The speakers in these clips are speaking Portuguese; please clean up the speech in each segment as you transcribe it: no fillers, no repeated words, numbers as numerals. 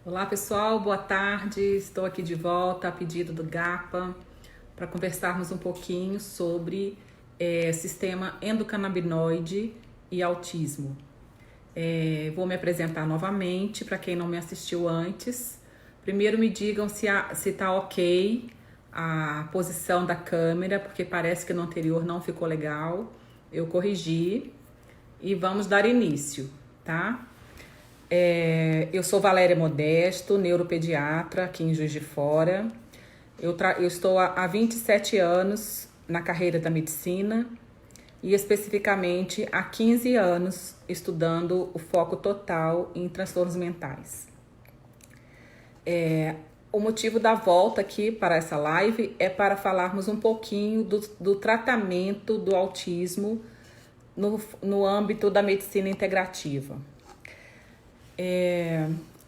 Olá pessoal, boa tarde. Estou aqui de volta a pedido do GAPA para conversarmos um pouquinho sobre sistema endocannabinoide e autismo. Vou me apresentar novamente para quem não me assistiu antes. Primeiro me digam se está ok a posição da câmera, porque parece que no anterior não ficou legal. Eu corrigi e vamos dar início, tá? Eu sou Valéria Modesto, neuropediatra aqui em Juiz de Fora. Eu estou há 27 anos na carreira da medicina e especificamente há 15 anos estudando o foco total em transtornos mentais. O motivo da volta aqui para essa live é para falarmos um pouquinho do tratamento do autismo no âmbito da medicina integrativa.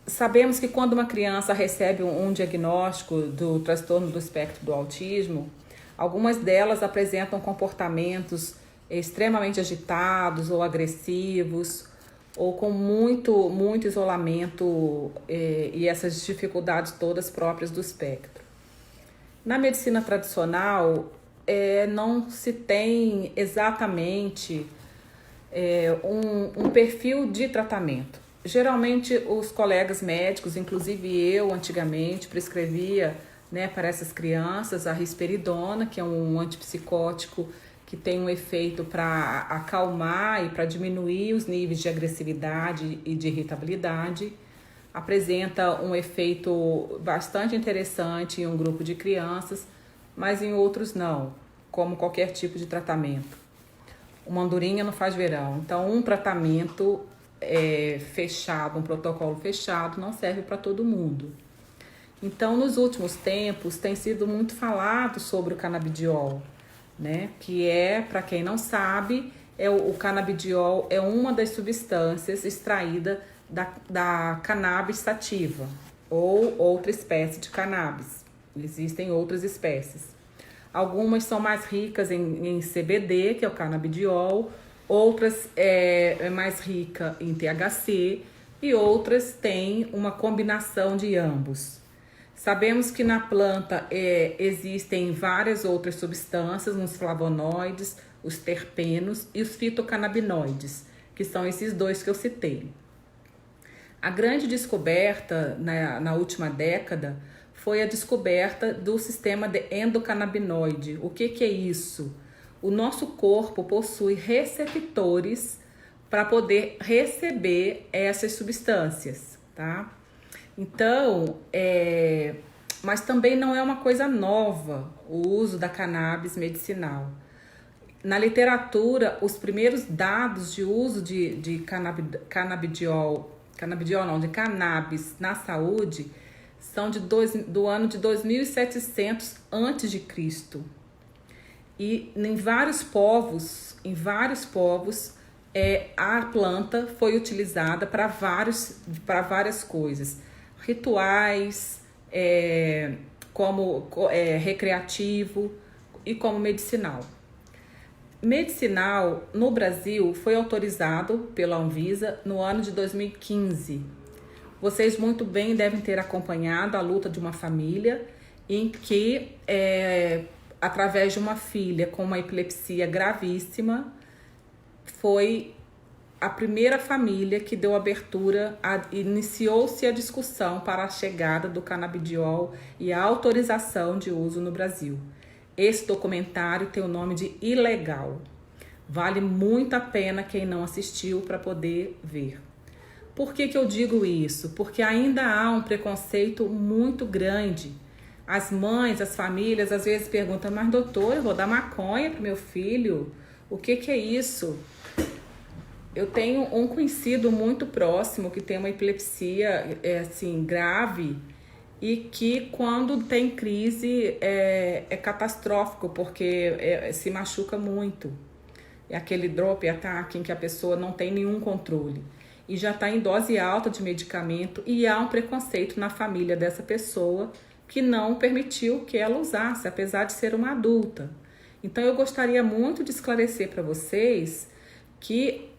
Sabemos que quando uma criança recebe um diagnóstico do transtorno do espectro do autismo, algumas delas apresentam comportamentos extremamente agitados ou agressivos, ou com muito isolamento e essas dificuldades todas próprias do espectro. Na medicina tradicional, não se tem exatamente um perfil de tratamento. Geralmente os colegas médicos, inclusive eu antigamente, prescrevia para essas crianças a risperidona, que é um antipsicótico que tem um efeito para acalmar e para diminuir os níveis de agressividade e de irritabilidade. Apresenta um efeito bastante interessante em um grupo de crianças, mas em outros não, como qualquer tipo de tratamento. Uma andorinha não faz verão, então um tratamento fechado, um protocolo fechado não serve para todo mundo. Então, nos últimos tempos, tem sido muito falado sobre o canabidiol, que para quem não sabe, o canabidiol é uma das substâncias extraída da cannabis sativa, ou outra espécie de cannabis. Existem outras espécies. Algumas são mais ricas em CBD, que é o canabidiol, outras é mais rica em THC e outras têm uma combinação de ambos. Sabemos que na planta existem várias outras substâncias, os flavonoides, os terpenos e os fitocannabinoides, que são esses dois que eu citei. A grande descoberta na última década foi a descoberta do sistema de endocannabinoide. O que é isso? O nosso corpo possui receptores para poder receber essas substâncias, tá? Então, mas também não é uma coisa nova o uso da cannabis medicinal. Na literatura, os primeiros dados de uso de cannabis na saúde são do ano de 2700 a.C. E em vários povos, a planta foi utilizada para várias coisas. Rituais, como recreativo e como medicinal. Medicinal, no Brasil, foi autorizado pela Anvisa no ano de 2015. Vocês muito bem devem ter acompanhado a luta de uma família em que através de uma filha com uma epilepsia gravíssima, foi a primeira família que deu abertura, iniciou-se a discussão para a chegada do canabidiol e a autorização de uso no Brasil. Esse documentário tem o nome de Ilegal. Vale muito a pena quem não assistiu para poder ver. Por que eu digo isso? Porque ainda há um preconceito muito grande. As mães, as famílias, às vezes perguntam, mas doutor, eu vou dar maconha para meu filho? O que é isso? Eu tenho um conhecido muito próximo que tem uma epilepsia grave e que quando tem crise é catastrófico, porque se machuca muito. É aquele drop attack em que a pessoa não tem nenhum controle. E já está em dose alta de medicamento e há um preconceito na família dessa pessoa que não permitiu que ela usasse, apesar de ser uma adulta. Então, eu gostaria muito de esclarecer para vocês que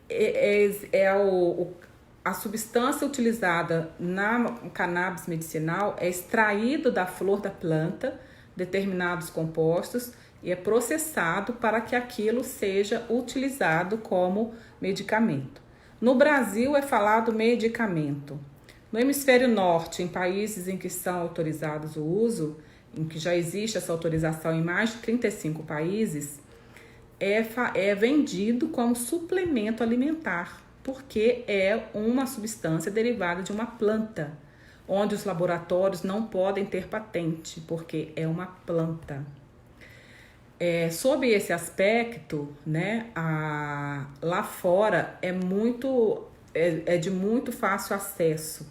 a substância utilizada na cannabis medicinal é extraído da flor da planta determinados compostos e é processado para que aquilo seja utilizado como medicamento. No Brasil é falado medicamento. No hemisfério norte, em países em que são autorizados o uso, em que já existe essa autorização em mais de 35 países, é vendido como suplemento alimentar, porque é uma substância derivada de uma planta, onde os laboratórios não podem ter patente, porque é uma planta. Sob esse aspecto, né, lá fora é de muito fácil acesso.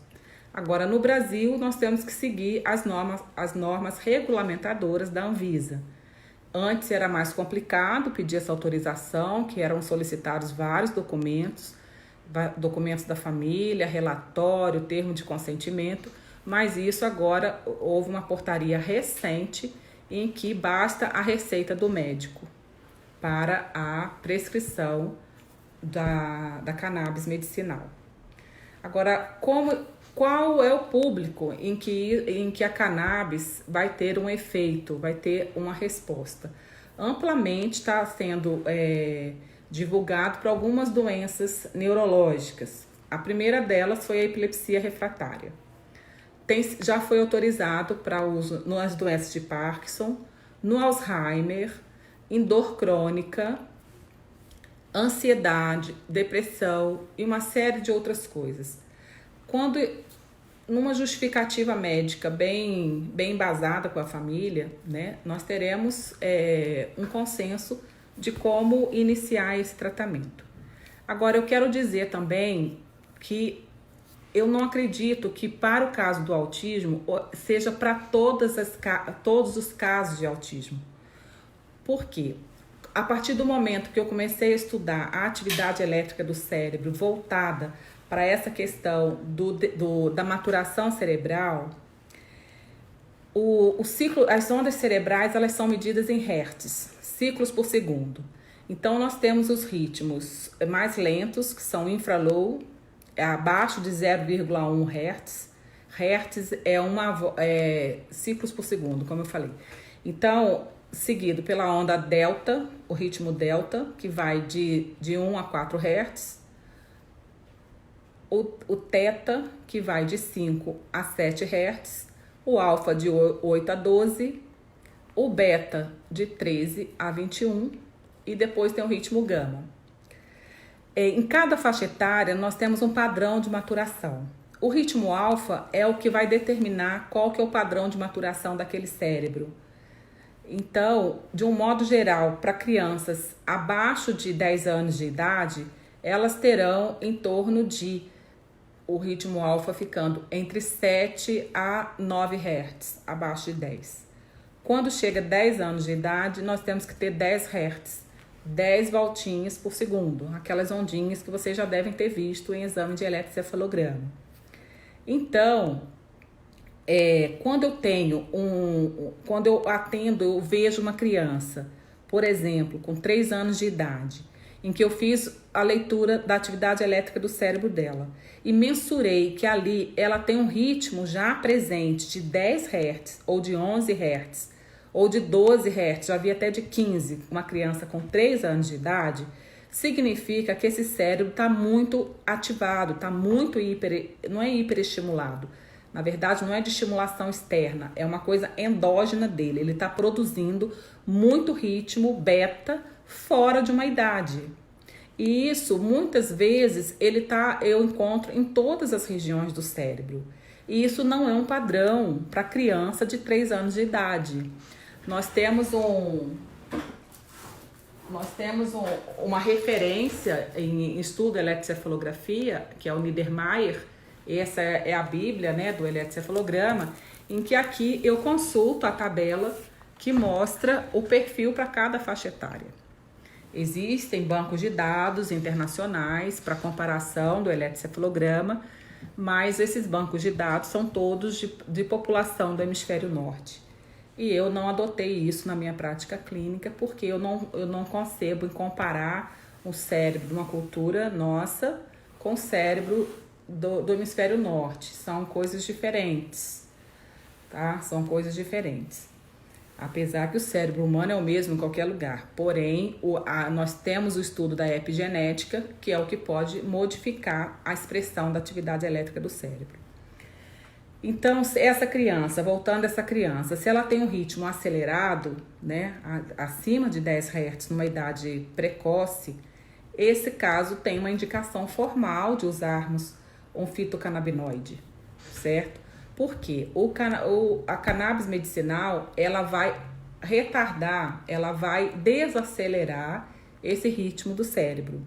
Agora, no Brasil, nós temos que seguir as normas regulamentadoras da Anvisa. Antes era mais complicado pedir essa autorização, que eram solicitados vários documentos da família, relatório, termo de consentimento, mas isso agora houve uma portaria recente em que basta a receita do médico para a prescrição da cannabis medicinal. Agora, qual é o público em que a cannabis vai ter um efeito, vai ter uma resposta? Amplamente está sendo divulgado para algumas doenças neurológicas. A primeira delas foi a epilepsia refratária. Já foi autorizado para uso nas doenças de Parkinson, no Alzheimer, em dor crônica, ansiedade, depressão e uma série de outras coisas. Quando, numa justificativa médica bem embasada com a família, né, nós teremos um consenso de como iniciar esse tratamento. Agora, eu quero dizer também que eu não acredito que para o caso do autismo seja para todos os casos de autismo. Por quê? A partir do momento que eu comecei a estudar a atividade elétrica do cérebro voltada para essa questão da maturação cerebral, o ciclo, as ondas cerebrais, elas são medidas em hertz, ciclos por segundo. Então, nós temos os ritmos mais lentos, que são infralow, abaixo de 0,1 Hz. Hertz é ciclos por segundo, como eu falei. Então, seguido pela onda delta, o ritmo delta, que vai de 1 a 4 Hz. O teta, que vai de 5 a 7 Hz. O alfa, de 8 a 12. O beta, de 13 a 21. E depois tem o ritmo gama. Em cada faixa etária, nós temos um padrão de maturação. O ritmo alfa é o que vai determinar qual que é o padrão de maturação daquele cérebro. Então, de um modo geral, para crianças abaixo de 10 anos de idade, elas terão em torno de o ritmo alfa ficando entre 7 a 9 Hz, abaixo de 10. Quando chega a 10 anos de idade, nós temos que ter 10 Hz. 10 voltinhas por segundo, aquelas ondinhas que vocês já devem ter visto em exame de eletrocefalograma. Então, quando eu atendo, eu vejo uma criança, por exemplo, com 3 anos de idade, em que eu fiz a leitura da atividade elétrica do cérebro dela e mensurei que ali ela tem um ritmo já presente de 10 Hz ou de 11 Hz, ou de 12 Hz, já vi até de 15, uma criança com 3 anos de idade, significa que esse cérebro está muito ativado, está muito não é hiperestimulado. Na verdade, não é de estimulação externa, é uma coisa endógena dele. Ele está produzindo muito ritmo beta fora de uma idade. E isso, muitas vezes, eu encontro em todas as regiões do cérebro. E isso não é um padrão para criança de 3 anos de idade. Nós temos uma referência em estudo de eletrocefalografia, que é o Niedermayer. Essa é a bíblia, né, do eletrocefalograma, em que aqui eu consulto a tabela que mostra o perfil para cada faixa etária. Existem bancos de dados internacionais para comparação do eletrocefalograma, mas esses bancos de dados são todos de população do hemisfério norte. E eu não adotei isso na minha prática clínica, porque eu não concebo em comparar o cérebro de uma cultura nossa com o cérebro do hemisfério norte. São coisas diferentes, tá? São coisas diferentes. Apesar que o cérebro humano é o mesmo em qualquer lugar. Porém, nós temos o estudo da epigenética, que é o que pode modificar a expressão da atividade elétrica do cérebro. Então, essa criança, voltando a essa criança, se ela tem um ritmo acelerado, né, acima de 10 Hz numa idade precoce, esse caso tem uma indicação formal de usarmos um fitocannabinoide, certo? Porque a cannabis medicinal, ela vai retardar, ela vai desacelerar esse ritmo do cérebro.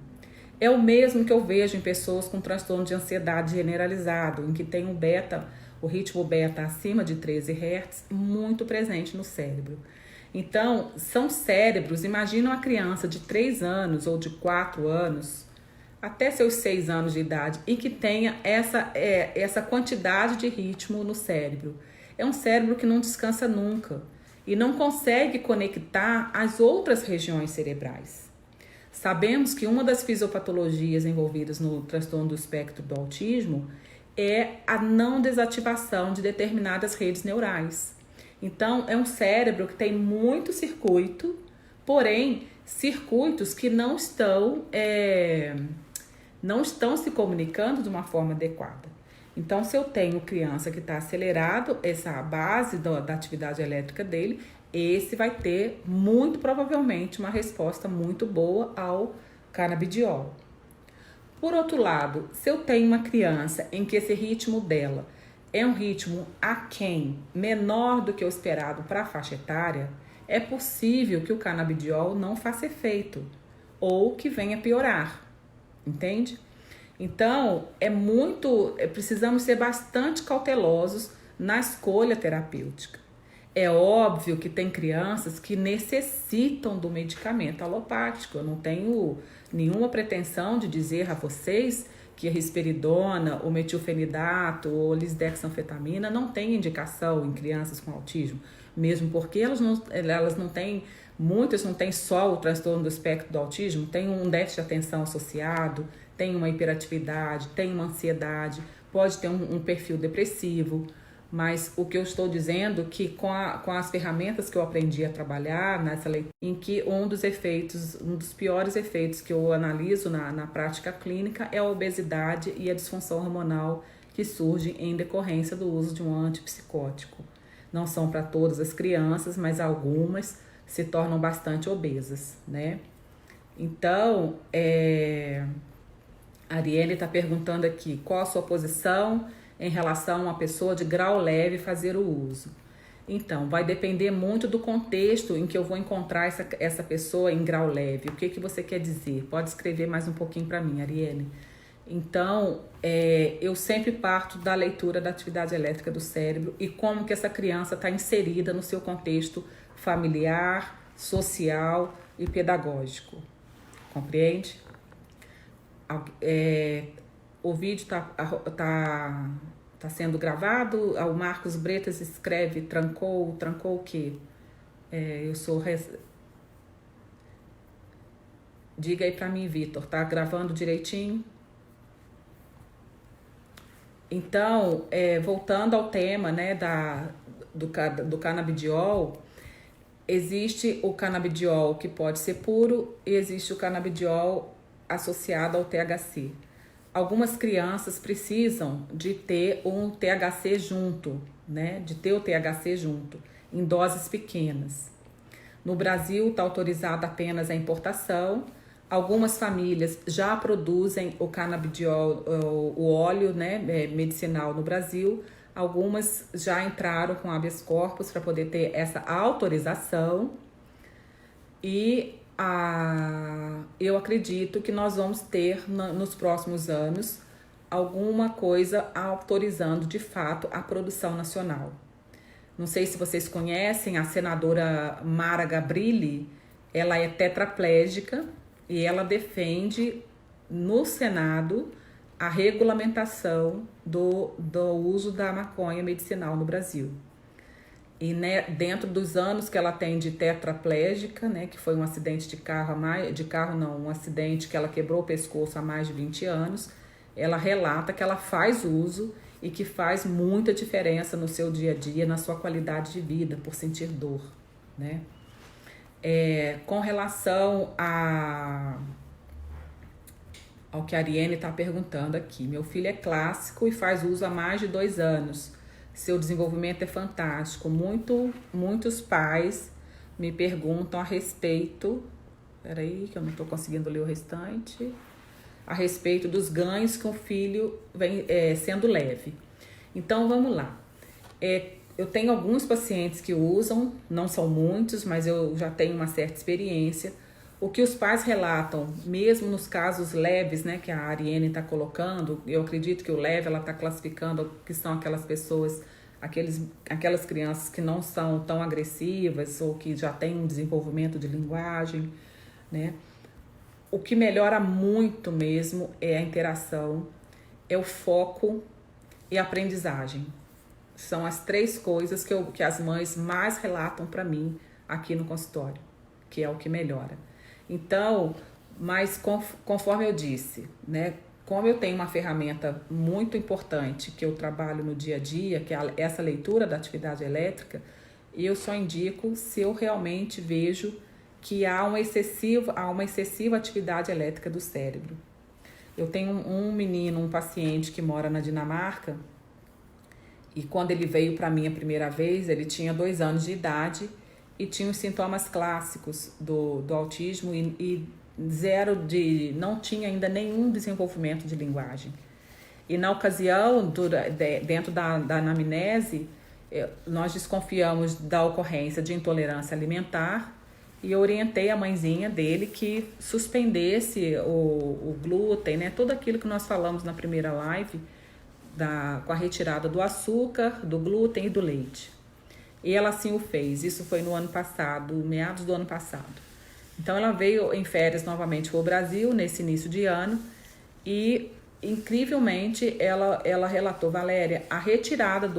É o mesmo que eu vejo em pessoas com transtorno de ansiedade generalizado, em que tem o ritmo beta acima de 13 Hz muito presente no cérebro. Então, são cérebros, imagina uma criança de 3 anos ou de 4 anos, até seus 6 anos de idade, e que tenha essa quantidade de ritmo no cérebro. É um cérebro que não descansa nunca e não consegue conectar as outras regiões cerebrais. Sabemos que uma das fisiopatologias envolvidas no transtorno do espectro do autismo é a não desativação de determinadas redes neurais. Então, é um cérebro que tem muito circuito, porém, circuitos que não estão se comunicando de uma forma adequada. Então, se eu tenho criança que está acelerado, essa base da atividade elétrica dele, esse vai ter, muito provavelmente, uma resposta muito boa ao canabidiol. Por outro lado, se eu tenho uma criança em que esse ritmo dela é um ritmo aquém, menor do que o esperado para a faixa etária, é possível que o canabidiol não faça efeito ou que venha piorar, entende? Então, precisamos ser bastante cautelosos na escolha terapêutica. É óbvio que tem crianças que necessitam do medicamento alopático. Eu não tenho nenhuma pretensão de dizer a vocês que a risperidona, o metilfenidato ou lisdexanfetamina não tem indicação em crianças com autismo, mesmo porque elas não têm, muitas não têm só o transtorno do espectro do autismo, tem um déficit de atenção associado, tem uma hiperatividade, tem uma ansiedade, pode ter um perfil depressivo. Mas o que eu estou dizendo é que com as ferramentas que eu aprendi a trabalhar nessa leitura, em que um dos piores efeitos que eu analiso na prática clínica é a obesidade e a disfunção hormonal que surge em decorrência do uso de um antipsicótico. Não são para todas as crianças, mas algumas se tornam bastante obesas, né? Então, a Ariane está perguntando aqui qual a sua posição em relação a uma pessoa de grau leve fazer o uso. Então, vai depender muito do contexto em que eu vou encontrar essa pessoa em grau leve. O que você quer dizer? Pode escrever mais um pouquinho para mim, Ariane. Então, eu sempre parto da leitura da atividade elétrica do cérebro e como que essa criança está inserida no seu contexto familiar, social e pedagógico. Compreende? O vídeo tá sendo gravado. O Marcos Bretas escreve trancou o quê? Diga aí pra mim, Vitor, tá gravando direitinho? Então, voltando ao tema, né, do canabidiol, existe o canabidiol que pode ser puro e existe o canabidiol associado ao THC. Algumas crianças precisam de ter um THC junto, né? De ter o THC junto, em doses pequenas. No Brasil está autorizada apenas a importação. Algumas famílias já produzem o canabidiol, o óleo, né, medicinal no Brasil. Algumas já entraram com habeas corpus para poder ter essa autorização. E eu acredito que nós vamos ter nos próximos anos alguma coisa autorizando de fato a produção nacional. Não sei se vocês conhecem a senadora Mara Gabrilli, ela é tetraplégica e ela defende no Senado a regulamentação do uso da maconha medicinal no Brasil. E, né, dentro dos anos que ela tem de tetraplégica, né, que foi um acidente um acidente que ela quebrou o pescoço há mais de 20 anos, ela relata que ela faz uso e que faz muita diferença no seu dia a dia, na sua qualidade de vida, por sentir dor, né? Com relação ao que a Ariane está perguntando aqui, meu filho é clássico e faz uso há mais de 2 anos. Seu desenvolvimento é fantástico. Muitos pais me perguntam a respeito... Peraí, que eu não estou conseguindo ler o restante. A respeito dos ganhos que o filho vem sendo leve. Então, vamos lá. Eu tenho alguns pacientes que usam, não são muitos, mas eu já tenho uma certa experiência. O que os pais relatam, mesmo nos casos leves, né, que a Ariane está colocando, eu acredito que o leve ela está classificando que são aquelas pessoas, aquelas crianças que não são tão agressivas ou que já têm um desenvolvimento de linguagem, né? O que melhora muito mesmo é a interação, é o foco e a aprendizagem. São as 3 coisas que as mães mais relatam para mim aqui no consultório, que é o que melhora. Então, mas conforme eu disse, né, como eu tenho uma ferramenta muito importante que eu trabalho no dia a dia, que é essa leitura da atividade elétrica, eu só indico se eu realmente vejo que há uma excessiva atividade elétrica do cérebro. Eu tenho um paciente que mora na Dinamarca, e quando ele veio para mim a primeira vez, ele tinha 2 anos de idade e tinha os sintomas clássicos do autismo e não tinha ainda nenhum desenvolvimento de linguagem. E na ocasião, dentro da anamnese, nós desconfiamos da ocorrência de intolerância alimentar e eu orientei a mãezinha dele que suspendesse o glúten, né? Tudo aquilo que nós falamos na primeira live, com a retirada do açúcar, do glúten e do leite. E ela assim o fez. Isso foi no ano passado, meados do ano passado. Então ela veio em férias novamente para o Brasil nesse início de ano e incrivelmente ela relatou: Valéria, a retirada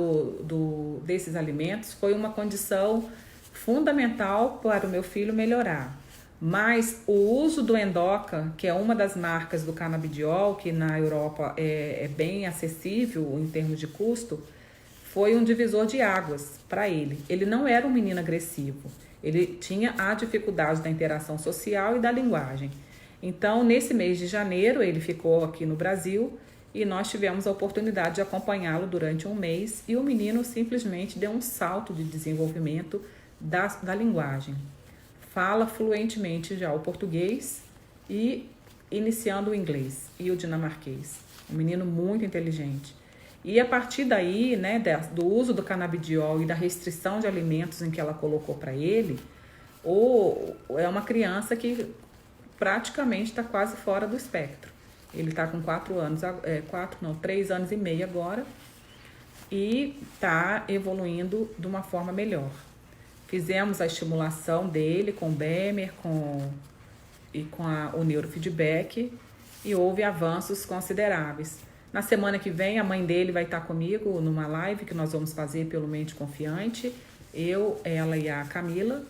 desses alimentos foi uma condição fundamental para o meu filho melhorar. Mas o uso do Endoca, que é uma das marcas do canabidiol, que na Europa é bem acessível em termos de custo, foi um divisor de águas para ele. Ele não era um menino agressivo, ele tinha a dificuldade da interação social e da linguagem. Então, nesse mês de janeiro, ele ficou aqui no Brasil e nós tivemos a oportunidade de acompanhá-lo durante um mês e o menino simplesmente deu um salto de desenvolvimento da linguagem. Fala fluentemente já o português e iniciando o inglês e o dinamarquês. Um menino muito inteligente. E a partir daí, né, do uso do canabidiol e da restrição de alimentos em que ela colocou para ele, é uma criança que praticamente está quase fora do espectro. Ele está com 3 anos e meio agora e está evoluindo de uma forma melhor. Fizemos a estimulação dele com o Bemer e com o neurofeedback e houve avanços consideráveis. Na semana que vem, a mãe dele vai estar comigo numa live que nós vamos fazer pelo Mente Confiante, eu, ela e a Camila,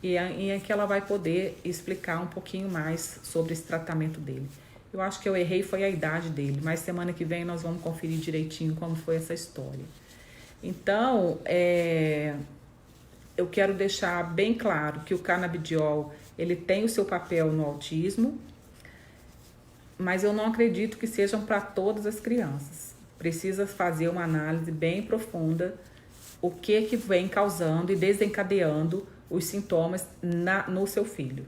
e em que ela vai poder explicar um pouquinho mais sobre esse tratamento dele. Eu acho que eu errei foi a idade dele, mas semana que vem nós vamos conferir direitinho como foi essa história. Então, eu quero deixar bem claro que o canabidiol, ele tem o seu papel no autismo, mas eu não acredito que sejam para todas as crianças. Precisa fazer uma análise bem profunda, o que vem causando e desencadeando os sintomas no seu filho.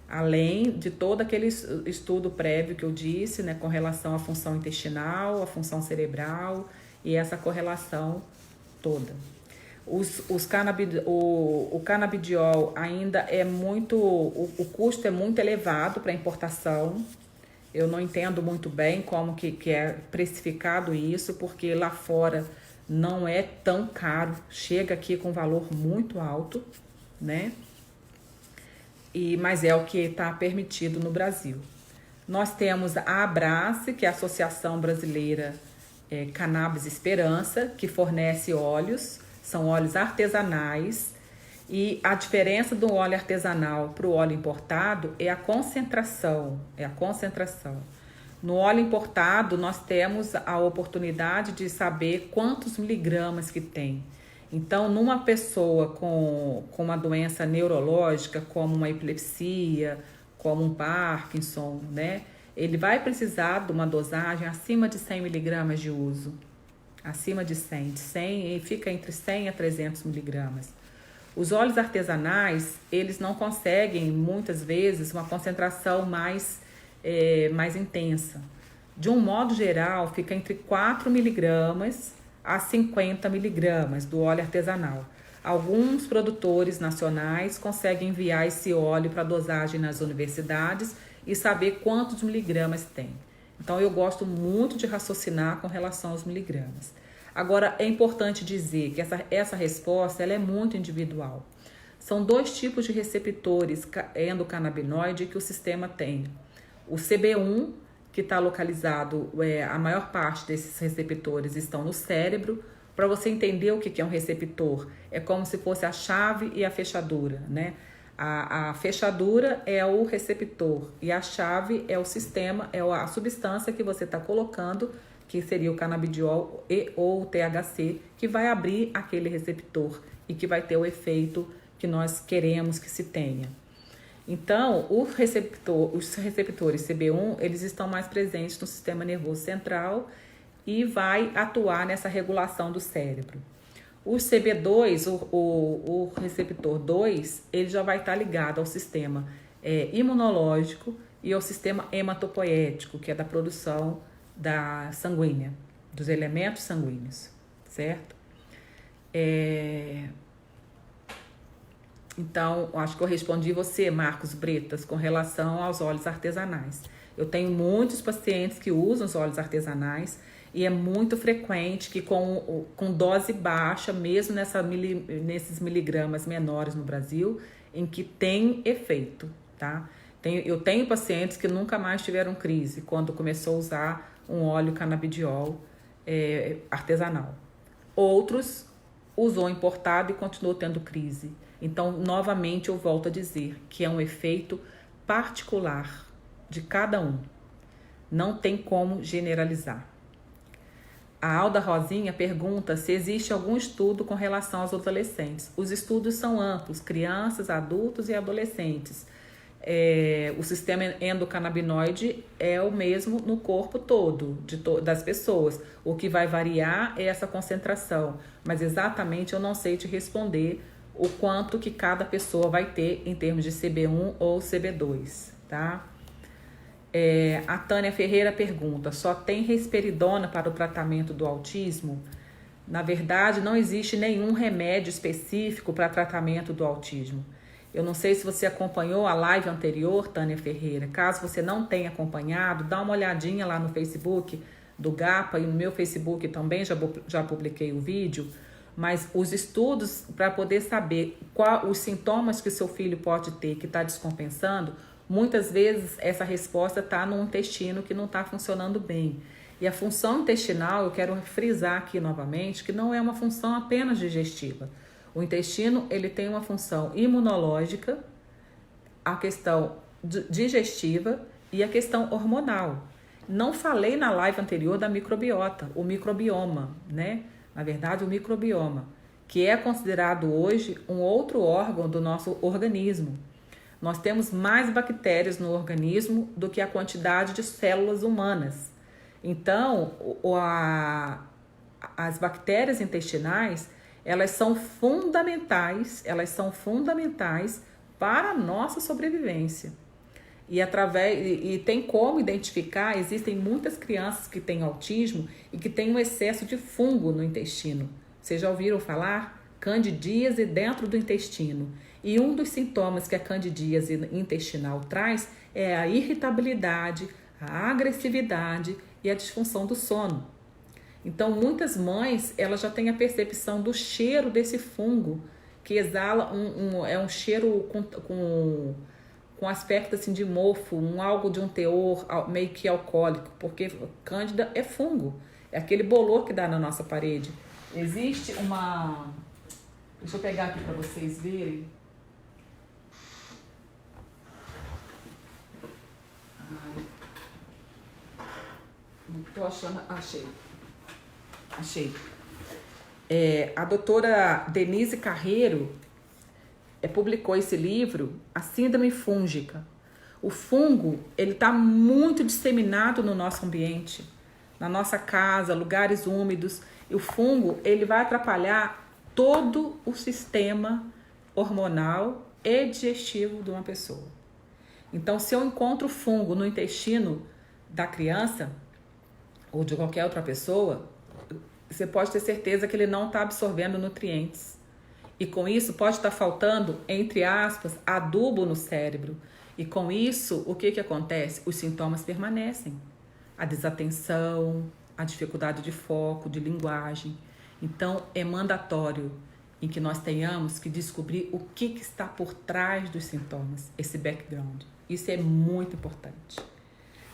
Além de todo aquele estudo prévio que eu disse, né, com relação à função intestinal, à função cerebral e essa correlação toda. O canabidiol ainda é muito... O custo é muito elevado para importação. Eu não entendo muito bem como que é precificado isso, porque lá fora não é tão caro. Chega aqui com valor muito alto, né? Mas é o que está permitido no Brasil. Nós temos a Abrace, que é a Associação Brasileira Cannabis Esperança, que fornece óleos. São óleos artesanais e a diferença do óleo artesanal para o óleo importado é a concentração. No óleo importado, nós temos a oportunidade de saber quantos miligramas que tem. Então, numa pessoa com uma doença neurológica, como uma epilepsia, como um Parkinson, né? Ele vai precisar de uma dosagem acima de 100 miligramas de uso. Acima de 100 e fica entre 100 a 300 miligramas. Os óleos artesanais, eles não conseguem, muitas vezes, uma concentração mais intensa. De um modo geral, fica entre 4 miligramas a 50 miligramas do óleo artesanal. Alguns produtores nacionais conseguem enviar esse óleo para dosagem nas universidades e saber quantos miligramas tem. Então, eu gosto muito de raciocinar com relação aos miligramas. Agora, é importante dizer que essa resposta ela é muito individual. São 2 tipos de receptores endocannabinoide que o sistema tem. O CB1, que está localizado, a maior parte desses receptores estão no cérebro. Para você entender o que é um receptor, é como se fosse a chave e a fechadura, né? A fechadura é o receptor e a chave é o sistema, é a substância que você está colocando, que seria o canabidiol ou o THC, que vai abrir aquele receptor e que vai ter o efeito que nós queremos que se tenha. Então, os receptores CB1, eles estão mais presentes no sistema nervoso central e vai atuar nessa regulação do cérebro. O CB2, o receptor 2, ele já vai estar ligado ao sistema imunológico e ao sistema hematopoético, que é da produção da sanguínea, dos elementos sanguíneos, certo? Então, acho que eu respondi você, Marcos Bretas, com relação aos óleos artesanais. Eu tenho muitos pacientes que usam os óleos artesanais e é muito frequente que com dose baixa, mesmo nesses miligramas menores no Brasil, em que tem efeito, tá? Eu tenho pacientes que nunca mais tiveram crise quando começou a usar um óleo canabidiol artesanal. Outros usou importado e continuou tendo crise. Então, novamente, eu volto a dizer que é um efeito particular de cada um. Não tem como generalizar. A Alda Rosinha pergunta se existe algum estudo com relação aos adolescentes. Os estudos são amplos, crianças, adultos e adolescentes. O sistema endocannabinoide é o mesmo no corpo todo das pessoas. O que vai variar é essa concentração, mas exatamente eu não sei te responder o quanto que cada pessoa vai ter em termos de CB1 ou CB2, tá? A Tânia Ferreira pergunta, só tem risperidona para o tratamento do autismo? Na verdade, não existe nenhum remédio específico para tratamento do autismo. Eu não sei se você acompanhou a live anterior, Tânia Ferreira. Caso você não tenha acompanhado, dá uma olhadinha lá no Facebook do GAPA e no meu Facebook também já publiquei o vídeo. Mas os estudos para poder saber quais os sintomas que seu filho pode ter que está descompensando, muitas vezes essa resposta está no intestino que não está funcionando bem. E a função intestinal, eu quero frisar aqui novamente, que não é uma função apenas digestiva. O intestino, ele tem uma função imunológica, a questão digestiva e a questão hormonal. Não falei na live anterior da microbiota, o microbioma, né? Na verdade, o microbioma, que é considerado hoje um outro órgão do nosso organismo. Nós temos mais bactérias no organismo do que a quantidade de células humanas. Então, as bactérias intestinais, elas são fundamentais para a nossa sobrevivência. E tem como identificar, existem muitas crianças que têm autismo e que têm um excesso de fungo no intestino. Vocês já ouviram falar? Candidíase dentro do intestino. E um dos sintomas que a candidíase intestinal traz é a irritabilidade, a agressividade e a disfunção do sono. Então, muitas mães, elas já têm a percepção do cheiro desse fungo, que exala um cheiro com aspecto assim, de mofo, algo de um teor meio que alcoólico, porque cândida é fungo, é aquele bolor que dá na nossa parede. Existe uma... Deixa eu pegar aqui para vocês verem. Não tô achando, achei. A doutora Denise Carreiro publicou esse livro, A Síndrome Fúngica. O fungo, ele está muito disseminado no nosso ambiente, na nossa casa, lugares úmidos. E o fungo, ele vai atrapalhar todo o sistema hormonal e digestivo de uma pessoa. Então, se eu encontro fungo no intestino da criança ou de qualquer outra pessoa, você pode ter certeza que ele não está absorvendo nutrientes. E com isso pode estar faltando, entre aspas, adubo no cérebro. E com isso, o que acontece? Os sintomas permanecem. A desatenção, a dificuldade de foco, de linguagem. Então, é mandatório em que nós tenhamos que descobrir o que está por trás dos sintomas, esse background. Isso é muito importante.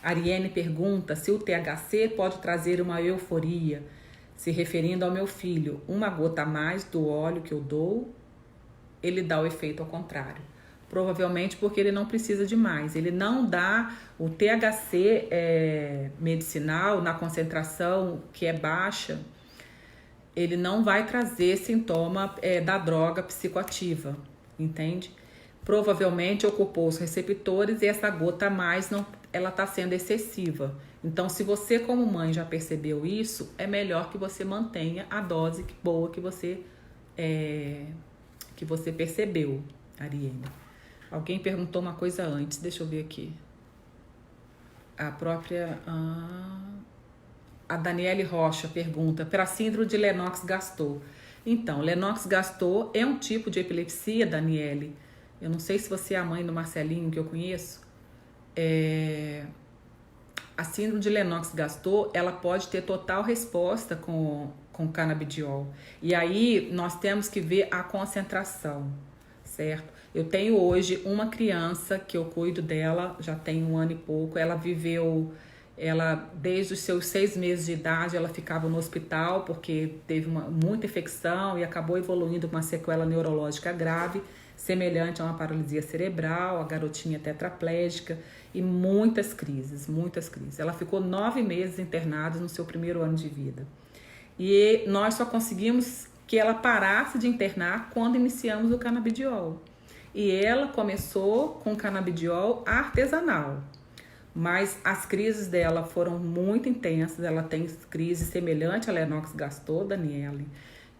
A Ariane pergunta se o THC pode trazer uma euforia, se referindo ao meu filho. Uma gota a mais do óleo que eu dou, ele dá o efeito ao contrário. Provavelmente porque ele não precisa de mais. Ele não dá o THC medicinal na concentração que é baixa. Ele não vai trazer sintoma da droga psicoativa, entende? Provavelmente ocupou os receptores e essa gota a mais não, ela está sendo excessiva. Então, se você como mãe já percebeu isso, é melhor que você mantenha a dose boa que você percebeu, Ariane. Alguém perguntou uma coisa antes, deixa eu ver aqui. A própria... a Daniele Rocha pergunta, para a síndrome de Lennox-Gastaut. Então, Lennox-Gastaut é um tipo de epilepsia, Daniele. Eu não sei se você é a mãe do Marcelinho, que eu conheço. A síndrome de Lennox-Gastaut, ela pode ter total resposta com canabidiol. E aí, nós temos que ver a concentração, certo? Eu tenho hoje uma criança que eu cuido dela, já tem 1 ano e pouco. Ela viveu... desde os seus 6 meses de idade, ela ficava no hospital porque teve muita infecção e acabou evoluindo com uma sequela neurológica grave, semelhante a uma paralisia cerebral, a garotinha tetraplégica e muitas crises. Ela ficou 9 meses internada no seu primeiro ano de vida. E nós só conseguimos que ela parasse de internar quando iniciamos o canabidiol. E ela começou com canabidiol artesanal. Mas as crises dela foram muito intensas. Ela tem crise semelhante a Lennox-Gastaut, Daniele.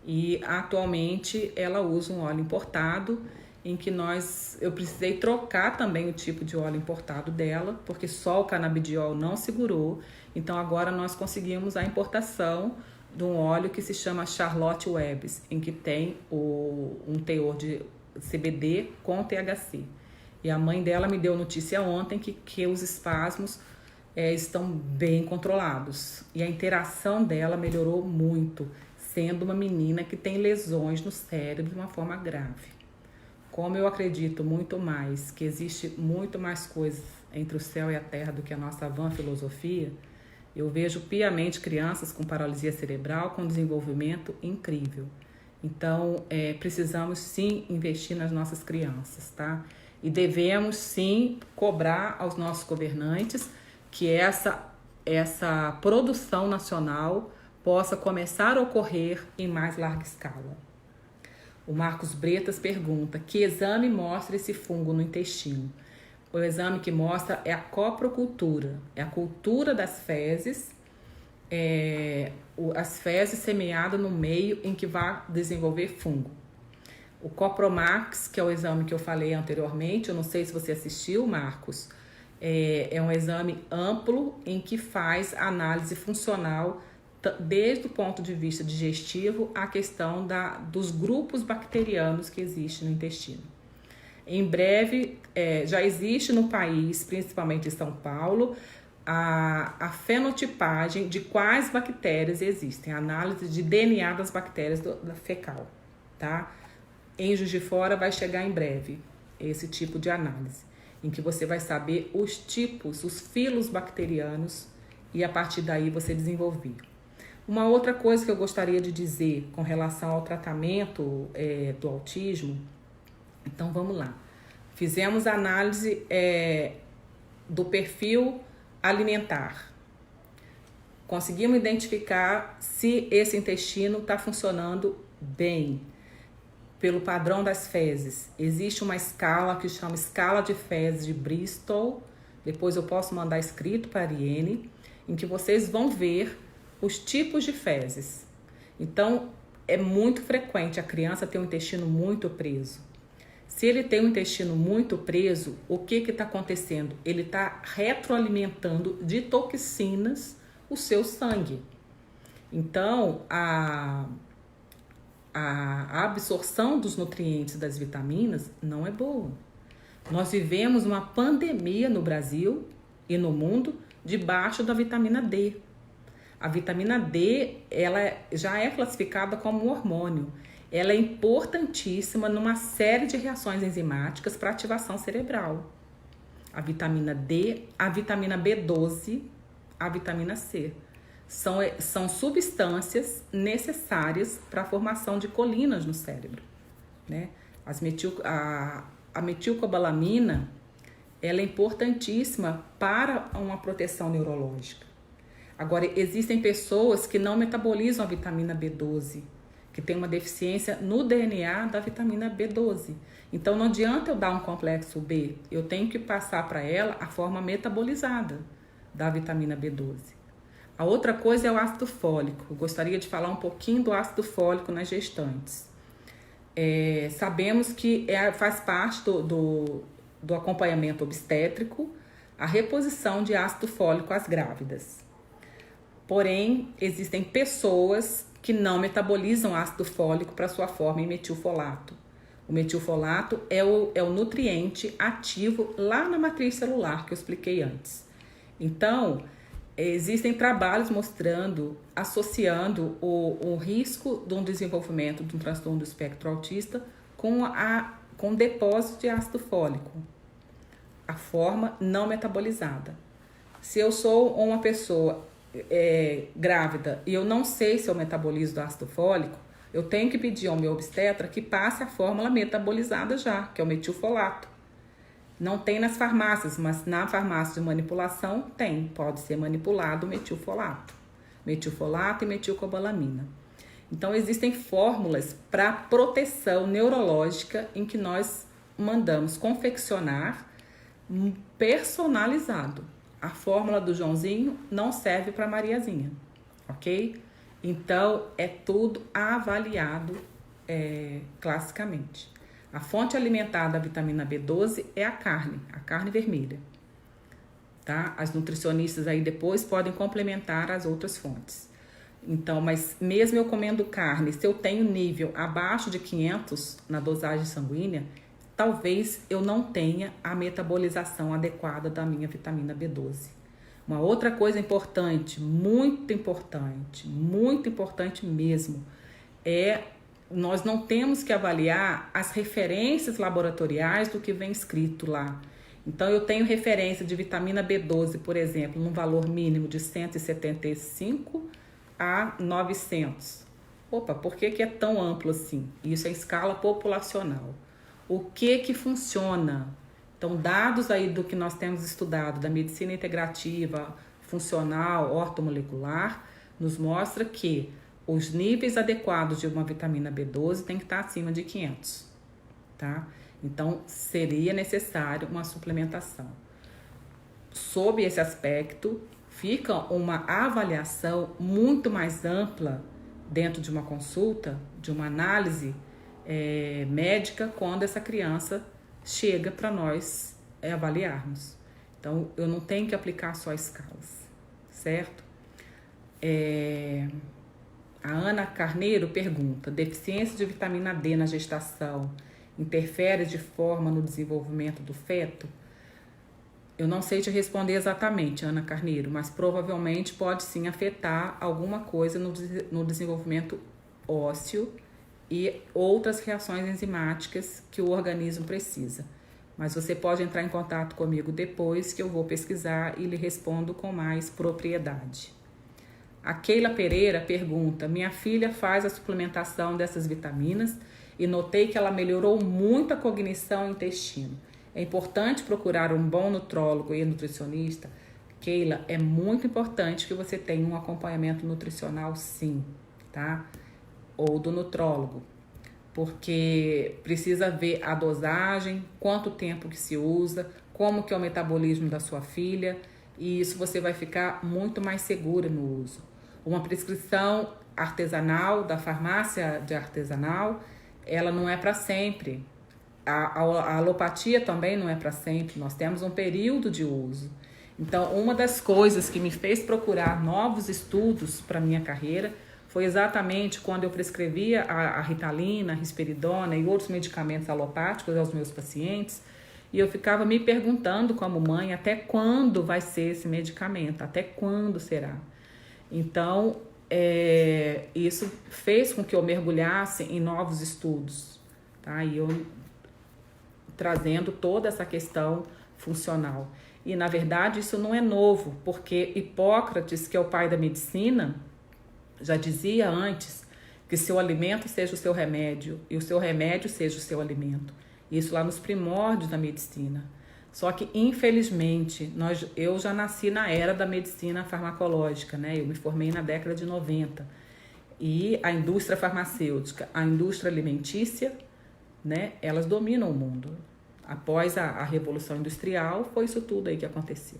E atualmente ela usa um óleo importado, em que eu precisei trocar também o tipo de óleo importado dela, porque só o canabidiol não segurou. Então agora nós conseguimos a importação de um óleo que se chama Charlotte Webs, em que tem um teor de CBD com THC. E a mãe dela me deu notícia ontem que os espasmos estão bem controlados. E a interação dela melhorou muito, sendo uma menina que tem lesões no cérebro de uma forma grave. Como eu acredito muito mais, que existe muito mais coisas entre o céu e a terra do que a nossa vã filosofia, eu vejo piamente crianças com paralisia cerebral com desenvolvimento incrível. Então, precisamos sim investir nas nossas crianças, tá? E devemos sim cobrar aos nossos governantes que essa produção nacional possa começar a ocorrer em mais larga escala. O Marcos Bretas pergunta, que exame mostra esse fungo no intestino? O exame que mostra é a coprocultura, é a cultura das fezes, as fezes semeadas no meio em que vai desenvolver fungo. O Copromax, que é o exame que eu falei anteriormente, eu não sei se você assistiu, Marcos, é um exame amplo em que faz análise funcional desde o ponto de vista digestivo a questão dos grupos bacterianos que existem no intestino. Em breve, já existe no país, principalmente em São Paulo, a fenotipagem de quais bactérias existem, a análise de DNA das bactérias da fecal, tá? Em Juiz de Fora vai chegar em breve esse tipo de análise, em que você vai saber os tipos, os filos bacterianos e a partir daí você desenvolver. Uma outra coisa que eu gostaria de dizer com relação ao tratamento do autismo, então vamos lá. Fizemos a análise do perfil alimentar. Conseguimos identificar se esse intestino está funcionando bem. Pelo padrão das fezes. Existe uma escala que chama escala de fezes de Bristol. Depois eu posso mandar escrito para a Ariene, em que vocês vão ver os tipos de fezes. Então, é muito frequente a criança ter um intestino muito preso. Se ele tem um intestino muito preso, o que está acontecendo? Ele está retroalimentando de toxinas o seu sangue. Então, a absorção dos nutrientes das vitaminas não é boa. Nós vivemos uma pandemia no Brasil e no mundo debaixo da vitamina D. A vitamina D, ela já é classificada como um hormônio. Ela é importantíssima numa série de reações enzimáticas para ativação cerebral. A vitamina D, a vitamina B12, a vitamina C. São substâncias necessárias para a formação de colinas no cérebro, né? A metilcobalamina, ela é importantíssima para uma proteção neurológica. Agora, existem pessoas que não metabolizam a vitamina B12, que tem uma deficiência no DNA da vitamina B12. Então, não adianta eu dar um complexo B, eu tenho que passar para ela a forma metabolizada da vitamina B12. A outra coisa é o ácido fólico. Eu gostaria de falar um pouquinho do ácido fólico nas gestantes. Sabemos que faz parte do acompanhamento obstétrico a reposição de ácido fólico às grávidas. Porém, existem pessoas que não metabolizam ácido fólico para sua forma em metilfolato. O metilfolato é o nutriente ativo lá na matriz celular que eu expliquei antes. Então, existem trabalhos associando o risco de um desenvolvimento de um transtorno do espectro autista com depósito de ácido fólico, a forma não metabolizada. Se eu sou uma pessoa grávida e eu não sei se eu metabolizo do ácido fólico, eu tenho que pedir ao meu obstetra que passe a fórmula metabolizada já, que é o metilfolato. Não tem nas farmácias, mas na farmácia de manipulação tem. Pode ser manipulado metilfolato e metilcobalamina. Então, existem fórmulas para proteção neurológica em que nós mandamos confeccionar personalizado. A fórmula do Joãozinho não serve para Mariazinha, ok? Então, é tudo avaliado classicamente. A fonte alimentar da vitamina B12 é a carne vermelha, tá? As nutricionistas aí depois podem complementar as outras fontes. Então, mas mesmo eu comendo carne, se eu tenho nível abaixo de 500 na dosagem sanguínea, talvez eu não tenha a metabolização adequada da minha vitamina B12. Uma outra coisa importante, muito importante mesmo, nós não temos que avaliar as referências laboratoriais do que vem escrito lá. Então, eu tenho referência de vitamina B12, por exemplo, num valor mínimo de 175 a 900. Opa, por que é tão amplo assim? Isso é em escala populacional. O que funciona? Então, dados aí do que nós temos estudado da medicina integrativa, funcional, ortomolecular, nos mostra que os níveis adequados de uma vitamina B12 tem que estar acima de 500, tá? Então, seria necessário uma suplementação. Sob esse aspecto, fica uma avaliação muito mais ampla dentro de uma consulta, de uma análise médica, quando essa criança chega para nós avaliarmos. Então, eu não tenho que aplicar só escalas, certo? A Ana Carneiro pergunta: deficiência de vitamina D na gestação interfere de forma no desenvolvimento do feto? Eu não sei te responder exatamente, Ana Carneiro, mas provavelmente pode sim afetar alguma coisa no desenvolvimento ósseo e outras reações enzimáticas que o organismo precisa. Mas você pode entrar em contato comigo depois, que eu vou pesquisar e lhe respondo com mais propriedade. A Keila Pereira pergunta: minha filha faz a suplementação dessas vitaminas e notei que ela melhorou muito a cognição e intestino. É importante procurar um bom nutrólogo e nutricionista? Keila, é muito importante que você tenha um acompanhamento nutricional, sim, tá? Ou do nutrólogo, porque precisa ver a dosagem, quanto tempo que se usa, como que é o metabolismo da sua filha, e isso você vai ficar muito mais segura no uso. Uma prescrição artesanal, da farmácia de artesanal, ela não é para sempre. A alopatia também não é para sempre, nós temos um período de uso. Então, uma das coisas que me fez procurar novos estudos para minha carreira foi exatamente quando eu prescrevia a Ritalina, a Risperidona e outros medicamentos alopáticos aos meus pacientes, e eu ficava me perguntando como mãe até quando vai ser esse medicamento, até quando será. Então, isso fez com que eu mergulhasse em novos estudos, tá? E eu trazendo toda essa questão funcional. E, na verdade, isso não é novo, porque Hipócrates, que é o pai da medicina, já dizia antes que seu alimento seja o seu remédio e o seu remédio seja o seu alimento. Isso lá nos primórdios da medicina. Só que, infelizmente, eu já nasci na era da medicina farmacológica, né? Eu me formei na década de 90. E a indústria farmacêutica, a indústria alimentícia, né? Elas dominam o mundo. Após a Revolução Industrial, foi isso tudo aí que aconteceu.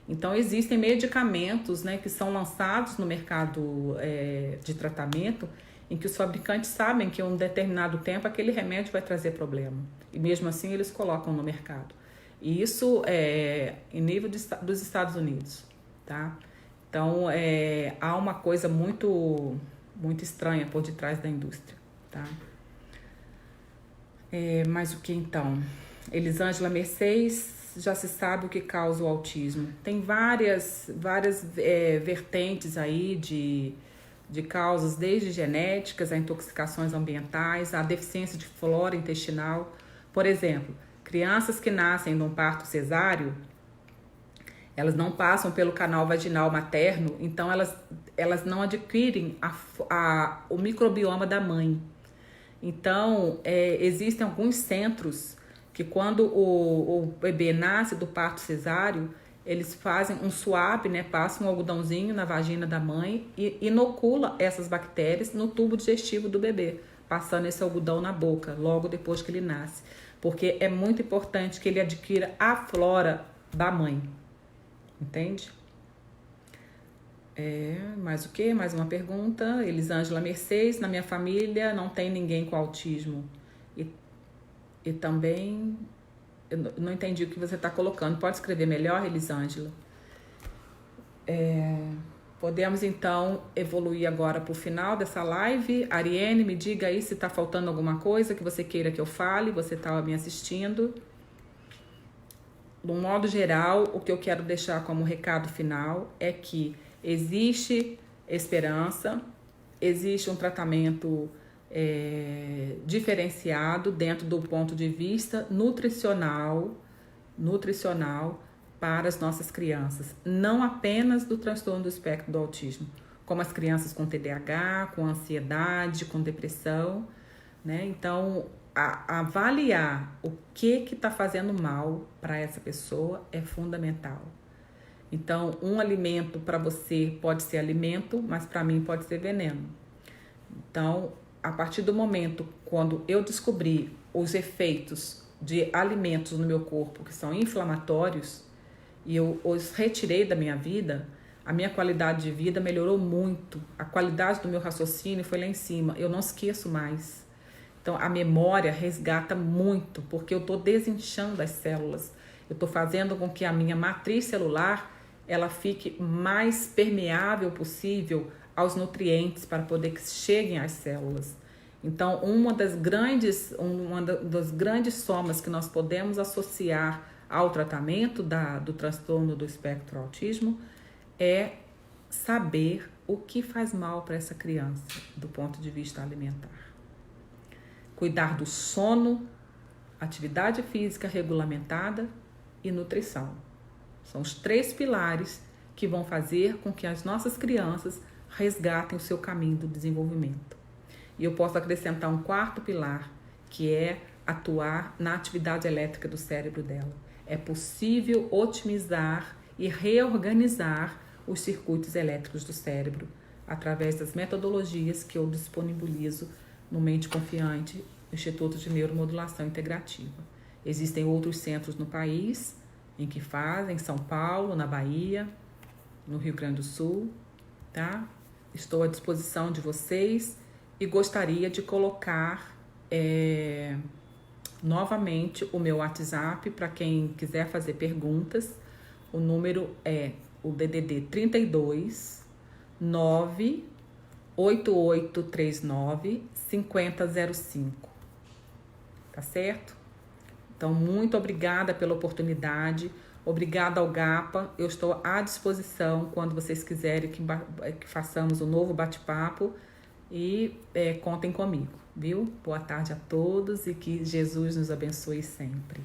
Então, existem medicamentos, né, que são lançados no mercado de tratamento, em que os fabricantes sabem que em um determinado tempo aquele remédio vai trazer problema. E mesmo assim, eles colocam no mercado. E isso é em nível dos Estados Unidos, tá? Então, há uma coisa muito, muito estranha por detrás da indústria, tá? Mas o que então? Elisângela Mercedes, já se sabe o que causa o autismo. Tem várias vertentes aí de causas, desde genéticas, a intoxicações ambientais, a deficiência de flora intestinal. Por exemplo, crianças que nascem num parto cesáreo, elas não passam pelo canal vaginal materno, então elas não adquirem o microbioma da mãe. Então, existem alguns centros que quando o bebê nasce do parto cesáreo, eles fazem um swab, né? Passam um algodãozinho na vagina da mãe e inocula essas bactérias no tubo digestivo do bebê, passando esse algodão na boca, logo depois que ele nasce. Porque é muito importante que ele adquira a flora da mãe. Entende? Mais o quê? Mais uma pergunta. Elisângela Mercedes, na minha família não tem ninguém com autismo. E também, eu não entendi o que você está colocando. Pode escrever melhor, Elisângela? Podemos, então, evoluir agora para o final dessa live. Ariane, me diga aí se está faltando alguma coisa que você queira que eu fale. Você estava me assistindo. De um modo geral, o que eu quero deixar como recado final é que existe esperança, existe um tratamento diferenciado dentro do ponto de vista nutricional para as nossas crianças, não apenas do transtorno do espectro do autismo, como as crianças com TDAH, com ansiedade, com depressão, né? Então, avaliar o que está fazendo mal para essa pessoa é fundamental. Então, um alimento para você pode ser alimento, mas para mim pode ser veneno. Então, a partir do momento quando eu descobri os efeitos de alimentos no meu corpo que são inflamatórios e eu os retirei da minha vida, a minha qualidade de vida melhorou muito. A qualidade do meu raciocínio foi lá em cima. Eu não esqueço mais. Então, a memória resgata muito, porque eu estou desinchando as células. Eu estou fazendo com que a minha matriz celular ela fique mais permeável possível aos nutrientes para poder que cheguem às células. Então, uma das grandes somas que nós podemos associar ao tratamento do transtorno do espectro autismo é saber o que faz mal para essa criança do ponto de vista alimentar. Cuidar do sono, atividade física regulamentada e nutrição. São os 3 pilares que vão fazer com que as nossas crianças resgatem o seu caminho do desenvolvimento. E eu posso acrescentar um 4º pilar, que é atuar na atividade elétrica do cérebro dela. É possível otimizar e reorganizar os circuitos elétricos do cérebro através das metodologias que eu disponibilizo no Mente Confiante, Instituto de Neuromodulação Integrativa. Existem outros centros no país em que fazem, em São Paulo, na Bahia, no Rio Grande do Sul, tá? Estou à disposição de vocês e gostaria de colocar novamente o meu WhatsApp para quem quiser fazer perguntas. O número é o DDD 32 98839 5005. Tá certo? Então, muito obrigada pela oportunidade. Obrigada ao GAPA. Eu estou à disposição quando vocês quiserem que façamos um novo bate-papo. E contem comigo, viu? Boa tarde a todos e que Jesus nos abençoe sempre.